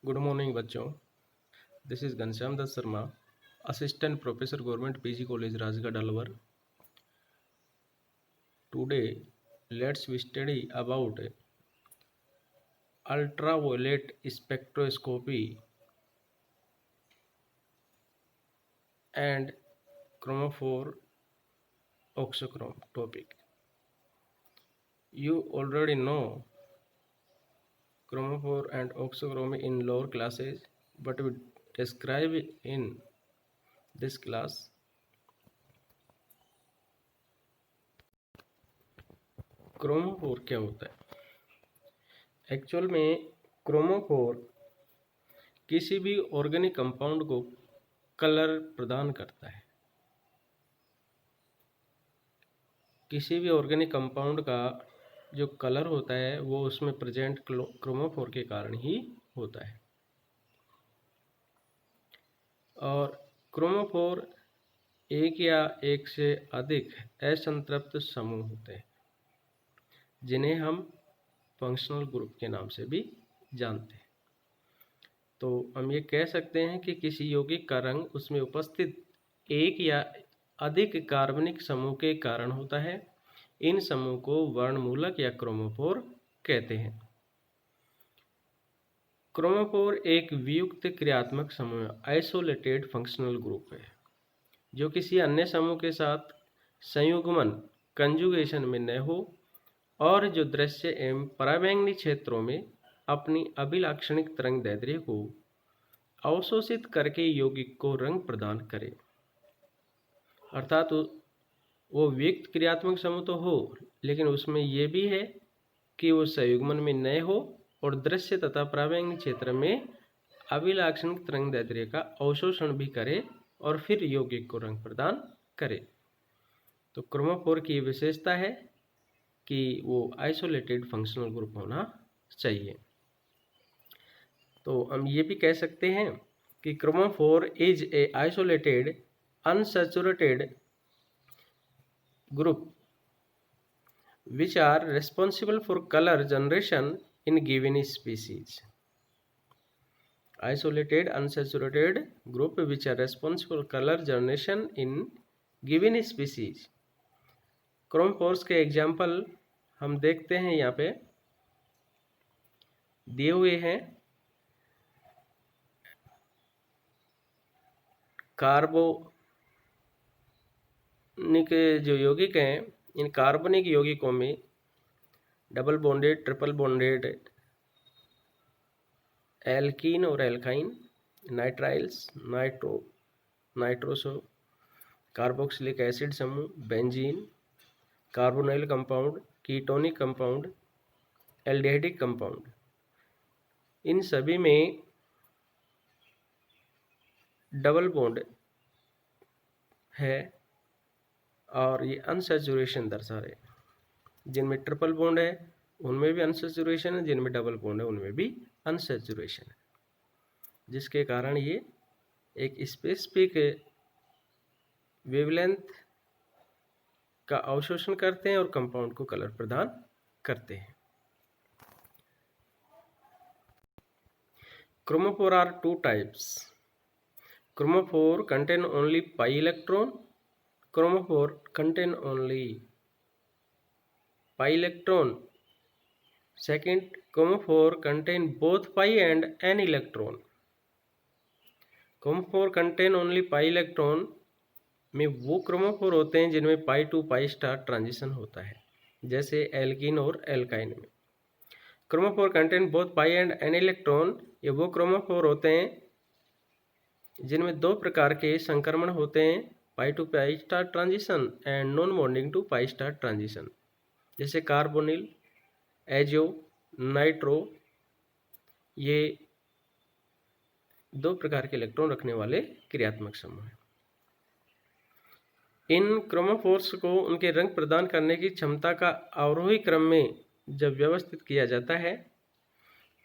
Good morning बच्चों। This is Ghanshyam Dutt Sharma, assistant professor government PG college Rajgarh Alwar. Today let's we study about ultraviolet spectroscopy and chromophore oxychrome topic. You already know chromophore and oxychrome in lower classes, but we describe in this class. Chromophore क्या होता है? Actual में chromophore किसी भी organic compound को colour प्रदान करता है। किसी भी ऑर्गेनिक कंपाउंड का जो कलर होता है वो उसमें प्रेजेंट क्रोमोफोर के कारण ही होता है। और क्रोमोफोर एक या एक से अधिक असंतृप्त समूह होते हैं जिन्हें हम फंक्शनल ग्रुप के नाम से भी जानते हैं। तो हम ये कह सकते हैं कि किसी यौगिक का रंग उसमें उपस्थित एक या अधिक कार्बनिक समूह के कारण होता है। इन समूह को वर्णमूलक या क्रोमोफोर कहते हैं। क्रोमोफोर एक वियुक्त क्रियात्मक समूह आइसोलेटेड फंक्शनल ग्रुप है जो किसी अन्य समूह के साथ संयुग्मन कंजुगेशन में न हो और जो दृश्य एवं पराबैंगनी क्षेत्रों में अपनी अभिलाक्षणिक तरंगदैर्ध्य को अवशोषित करके यौगिक को रंग प्रदान करे। अर्थात वो वियुक्त क्रियात्मक समूह तो हो, लेकिन उसमें ये भी है कि वो संयुग्मन में न हो और दृश्य तथा पराबैंगनी क्षेत्र में अभिलाक्षणिक तरंगदैर्ध्य का अवशोषण भी करे और फिर यौगिक को रंग प्रदान करे। तो क्रोमोफोर की विशेषता है कि वो आइसोलेटेड फंक्शनल ग्रुप होना चाहिए। तो हम ये भी कह सकते हैं कि chromophore is a isolated unsaturated group which are responsible for color generation in given species. Isolated unsaturated group which are responsible for color generation in given species. Chromophores के एग्जाम्पल हम देखते हैं, यहाँ पे दिए हुए हैं। कार्बोनिक जो यौगिक हैं, इन कार्बनिक यौगिकों में double bonded, triple bonded, alkene और alkyne, nitriles, nitroso, carboxylic acid समूह, benzene, carbonyl compound, ketonic compound, aldehydic compound, इन सभी में डबल बॉन्ड है और ये अनसैचुरेशन दर्शा रहे। जिनमें ट्रिपल बॉन्ड है उनमें भी अनसैचुरेशन है, जिनमें डबल बॉन्ड है उनमें भी अनसैचुरेशन है, जिसके कारण ये एक स्पेसिफिक वेवलेंथ का अवशोषण करते हैं और कंपाउंड को कलर प्रदान करते हैं। Chromophore are two types. Chromophore contain only pi electron. Chromophore contain only pi electron. Second, chromophore contain both pi and n electron. Chromophore contain only pi electron में वो क्रोमोफोर होते हैं जिनमें पाई टू पाई स्टार ट्रांजिशन होता है, जैसे alkene और alkyne में। Chromophore contain both pi and an electron, ये वो क्रोमोफोर होते हैं जिनमें दो प्रकार के संक्रमण होते हैं, pi to pi star transition and non bonding to pi star transition, जैसे कार्बोनिल, एजो, नाइट्रो, ये दो प्रकार के इलेक्ट्रॉन रखने वाले क्रियात्मक समूह हैं। इन क्रोमोफोर्स को उनके रंग प्रदान करने की क्षमता का आरोही क्रम में जब व्यवस्थित किया जाता है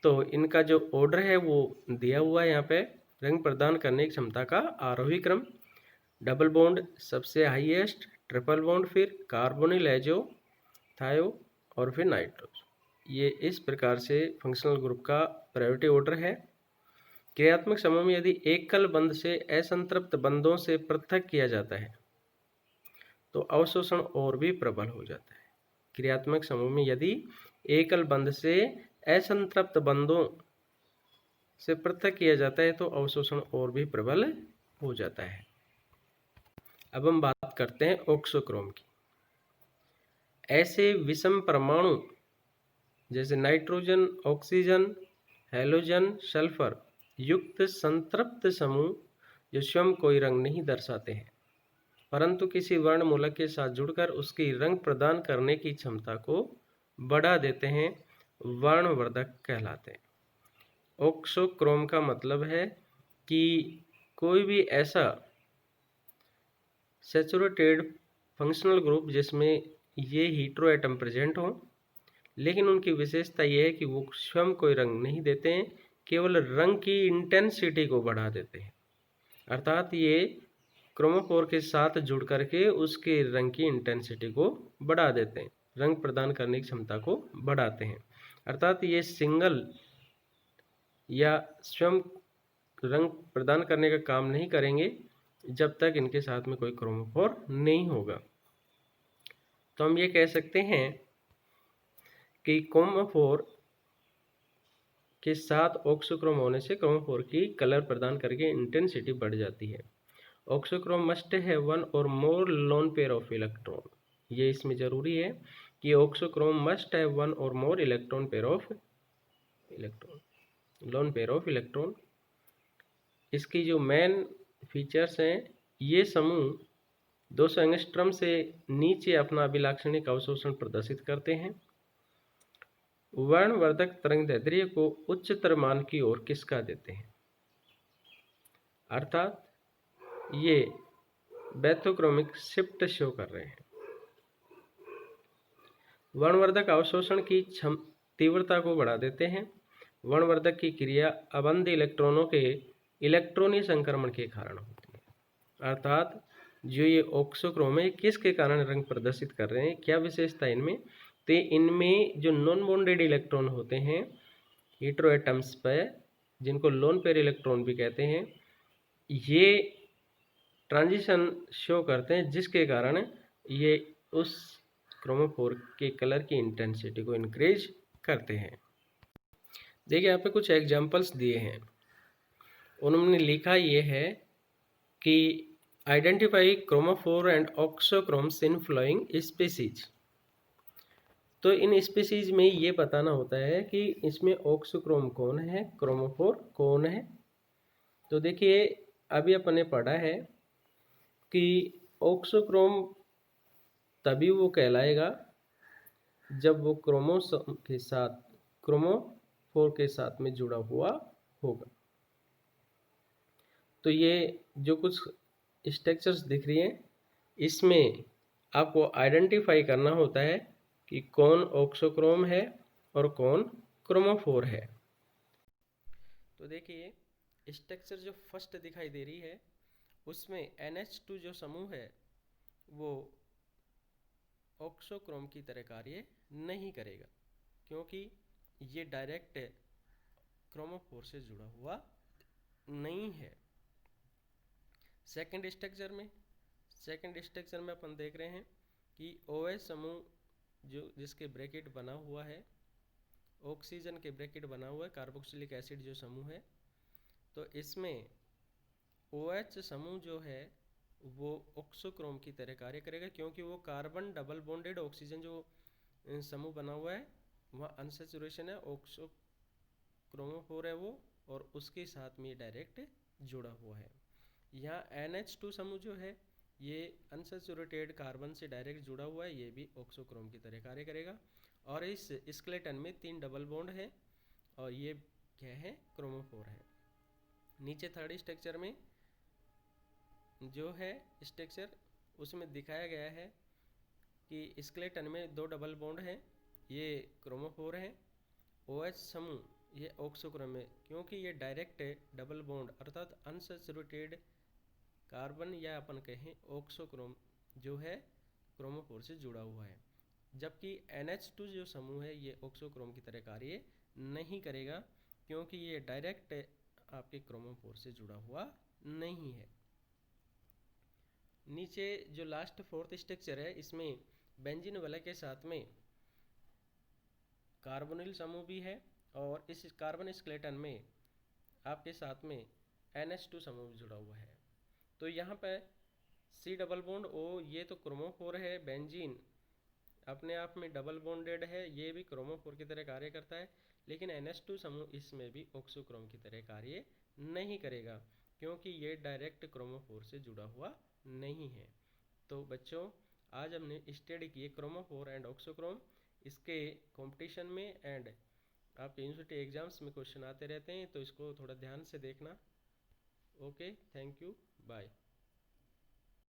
तो इनका जो ऑर्डर है वो दिया हुआ है यहाँ पे। रंग प्रदान करने की क्षमता का आरोही क्रम, डबल बॉन्ड सबसे हाईएस्ट, ट्रिपल बॉन्ड फिर कार्बोनिल, एजो, थायो और फिर नाइट्रो। ये इस प्रकार से फंक्शनल ग्रुप का प्रायोरिटी ऑर्डर है। क्रियात्मक समूह में यदि एकल बंध से असंतृप्त बंधों से पृथक किया जाता है तो अवशोषण और भी प्रबल हो जाता है। क्रियात्मक समूह में यदि एकल बंध से असंतृप्त बंधों से पृथक किया जाता है तो अवशोषण और भी प्रबल हो जाता है। अब हम बात करते हैं ऑक्सोक्रोम की। ऐसे विषम परमाणु जैसे नाइट्रोजन, ऑक्सीजन, हैलोजन, सल्फर युक्त संतृप्त समूह जो स्वयं कोई रंग नहीं दर्शाते हैं परंतु किसी वर्णमूलक के साथ जुड़कर उसकी रंग प्रदान करने की क्षमता को बढ़ा देते हैं, वर्णवर्धक कहलाते हैं। ऑक्सोक्रोम का मतलब है कि कोई भी ऐसा सैचुरेटेड फंक्शनल ग्रुप जिसमें ये हीट्रो एटम प्रेजेंट हो, लेकिन उनकी विशेषता यह है कि वो स्वयं कोई रंग नहीं देते हैं, केवल रंग की इंटेंसिटी को बढ़ा देते हैं। अर्थात ये क्रोमोफोर के साथ जुड़ करके उसके रंग की इंटेंसिटी को बढ़ा देते हैं, रंग प्रदान करने की क्षमता को बढ़ाते हैं। अर्थात ये सिंगल या स्वयं रंग प्रदान करने का काम नहीं करेंगे जब तक इनके साथ में कोई क्रोमोफोर नहीं होगा। तो हम ये कह सकते हैं कि क्रोमोफोर के साथ ऑक्सोक्रोम होने से क्रोमोफोर की कलर प्रदान करके इंटेंसिटी बढ़ जाती है। ऑक्सोक्रोम मस्ट है वन और मोर लोन पेयर ऑफ इलेक्ट्रॉन। ये इसमें जरूरी है कि ऑक्सोक्रोम मस्ट है वन और more electron pair of electron, lone pair of electron. इसकी जो मेन फीचर्स हैं, ये समूह 200 एंगस्ट्रॉम से नीचे अपना अभिलाक्षणिक अवशोषण प्रदर्शित करते हैं। वर्णवर्धक तरंगदैर्ध्य को उच्चतर मान की ओर खिसका देते हैं, अर्थात ये बैथोक्रोमिक शिफ्ट शो कर रहे हैं। वर्णवर्धक अवशोषण की तीव्रता को बढ़ा देते हैं। वर्णवर्धक की क्रिया अबंध इलेक्ट्रॉनों के इलेक्ट्रॉनीय संक्रमण के कारण होती है। अर्थात जो ये ऑक्सोक्रोम है किसके कारण रंग प्रदर्शित कर रहे हैं, क्या विशेषता इनमें, तो इनमें जो नॉन बॉन्डेड इलेक्ट्रॉन होते हैं हीट्रो एटम्स पर, जिनको लोन पेयर इलेक्ट्रॉन भी कहते हैं, ये ट्रांजिशन शो करते हैं जिसके कारण ये उस क्रोमोफोर के कलर की इंटेंसिटी को इंक्रीज करते हैं। देखिए यहाँ पे कुछ एग्जांपल्स दिए हैं। उन्होंने लिखा ये है कि identify chromophore and auxochromes in following species. तो इन स्पीसीज में ये बताना होता है कि इसमें ऑक्सोक्रोम कौन है, क्रोमोफोर कौन है। तो देखिए अभी अपन ने पढ़ा है कि ऑक्सोक्रोम तभी वो कहलाएगा जब वो क्रोमोसोम के साथ, क्रोमोफोर के साथ में जुड़ा हुआ होगा। तो ये जो कुछ स्ट्रक्चर्स दिख रही हैं, इसमें आपको आइडेंटिफाई करना होता है कि कौन ऑक्सोक्रोम है और कौन क्रोमोफोर है। तो देखिए स्ट्रक्चर जो फर्स्ट दिखाई दे रही है उसमें NH2 जो समूह है वो ऑक्सोक्रोम की तरह कार्य नहीं करेगा, क्योंकि ये डायरेक्ट क्रोमोफोर से जुड़ा हुआ नहीं है। सेकंड स्ट्रक्चर में अपन देख रहे हैं कि OH समूह जो जिसके ब्रैकेट बना हुआ है, ऑक्सीजन के ब्रैकेट बना हुआ है, कार्बोक्सिलिक एसिड जो समूह है, तो इसमें OH समूह जो है वो ऑक्सोक्रोम की तरह कार्य करेगा, क्योंकि वो कार्बन डबल बॉन्डेड ऑक्सीजन जो समूह बना हुआ है वहाँ अनसैचुरेशन है, ऑक्सोक्रोमोफोर है वो, और उसके साथ में डायरेक्ट जुड़ा हुआ है। यहाँ NH2 समूह जो है ये अनसैचुरेटेड कार्बन से डायरेक्ट जुड़ा हुआ है, ये भी ऑक्सोक्रोम की तरह कार्य करेगा। और इस स्केलेटन में 3 डबल बॉन्ड है और ये क्या है, क्रोमोफोर है। नीचे थर्ड स्ट्रक्चर में जो है स्ट्रक्चर उसमें दिखाया गया है कि स्केलेटन में 2 डबल बॉन्ड है, ये क्रोमोफोर है। OH समूह ये ऑक्सोक्रोम है, क्योंकि ये डायरेक्ट डबल बॉन्ड अर्थात अनसैचुरेटेड कार्बन या अपन कहें ऑक्सोक्रोम जो है क्रोमोफोर से जुड़ा हुआ है। जबकि NH2 जो समूह है ये ऑक्सोक्रोम की तरह कार्य नहीं करेगा, क्योंकि ये डायरेक्ट आपके क्रोमोफोर से जुड़ा हुआ नहीं है। नीचे जो लास्ट फोर्थ स्ट्रक्चर है, इसमें बेंजीन वलय के साथ में कार्बोनिल समूह भी है और इस कार्बन स्केलेटन में आपके साथ में NH2 समूह भी जुड़ा हुआ है। तो यहाँ पर C डबल बॉन्ड O, ये तो क्रोमोफोर है। बेंजीन अपने आप में डबल बॉन्डेड है, ये भी क्रोमोफोर की तरह कार्य करता है, लेकिन NH2 समूह इसमें भी ऑक्सोक्रोम की तरह कार्य नहीं करेगा क्योंकि ये डायरेक्ट क्रोमोफोर से जुड़ा हुआ नहीं है। तो बच्चों, आज हमने स्टडी किए क्रोमोफोर एंड ऑक्सोक्रोम। इसके कंपटीशन में एंड आपके यूनिवर्सिटी एग्जाम्स में क्वेश्चन आते रहते हैं, तो इसको थोड़ा ध्यान से देखना। Okay, thank you, bye.